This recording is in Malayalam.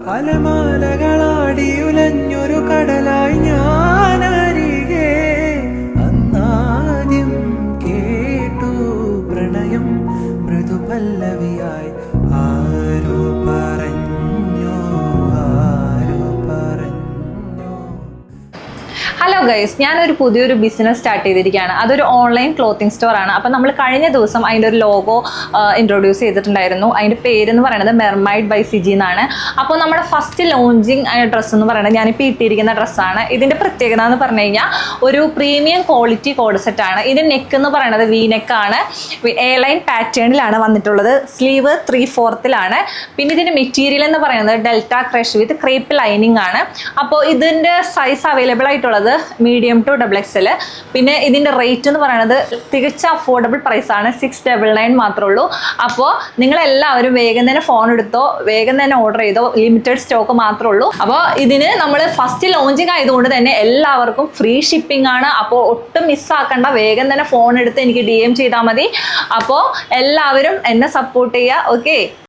അലമാലകളാടിയുലഞ്ഞൊരു കടലായി ഞാനരികെ അന്നാദ്യം കേട്ടു പ്രണയം മൃദുപല്ലവിയായി ആരോ പറഞ്ഞു ആരോ പറഞ്ഞു. ഹലോ ഗൈസ്, ഞാനൊരു പുതിയൊരു ബിസിനസ് സ്റ്റാർട്ട് ചെയ്തിരിക്കുകയാണ്. അതൊരു ഓൺലൈൻ ക്ലോത്തിങ് സ്റ്റോർ ആണ്. അപ്പോൾ നമ്മൾ കഴിഞ്ഞ ദിവസം അതിൻ്റെ ഒരു ലോഗോ ഇൻട്രൊഡ്യൂസ് ചെയ്തിട്ടുണ്ടായിരുന്നു. അതിൻ്റെ പേരെന്ന് പറയുന്നത് മെർമൈഡ് ബൈ സിജി എന്നാണ്. അപ്പോൾ നമ്മുടെ ഫസ്റ്റ് ലോഞ്ചിങ് ഡ്രസ്സ് എന്ന് പറയുന്നത് ഞാനിപ്പോൾ ഇട്ടിരിക്കുന്ന ഡ്രസ്സാണ്. ഇതിൻ്റെ പ്രത്യേകത എന്ന് പറഞ്ഞു കഴിഞ്ഞാൽ ഒരു പ്രീമിയം ക്വാളിറ്റി കോഡ് സെറ്റാണ്. ഇതിൻ്റെ നെക്ക് എന്ന് പറയുന്നത് വി നെക്കാണ്. എ ലൈൻ പാറ്റേണിലാണ് വന്നിട്ടുള്ളത്. സ്ലീവ് 3/4 പിന്നെ ഇതിൻ്റെ മെറ്റീരിയൽ എന്ന് പറയുന്നത് ഡെൽറ്റ ക്രഷ് വിത്ത് ക്രേപ്പ് ലൈനിങ് ആണ്. അപ്പോൾ ഇതിൻ്റെ സൈസ് അവൈലബിൾ ആയിട്ടുള്ളത് മീഡിയം ടു XXL. പിന്നെ ഇതിൻ്റെ റേറ്റ് എന്ന് പറയുന്നത് തികച്ച അഫോർഡബിൾ പ്രൈസാണ്. 699 മാത്രമേ ഉള്ളൂ. അപ്പോൾ നിങ്ങളെല്ലാവരും വേഗം തന്നെ ഫോൺ എടുത്തോ, വേഗം തന്നെ ഓർഡർ ചെയ്തോ. ലിമിറ്റഡ് സ്റ്റോക്ക് മാത്രമേ ഉള്ളൂ. അപ്പോൾ ഇതിന് നമ്മൾ ഫസ്റ്റ് ലോഞ്ചിങ് ആയതുകൊണ്ട് തന്നെ എല്ലാവർക്കും ഫ്രീ ഷിപ്പിംഗ് ആണ്. അപ്പോൾ ഒട്ടും മിസ്സാക്കണ്ട, വേഗം തന്നെ ഫോൺ എടുത്ത് എനിക്ക് DM ചെയ്താൽ മതി. അപ്പോൾ എല്ലാവരും എന്നെ സപ്പോർട്ട് ചെയ്യുക. ഓക്കെ.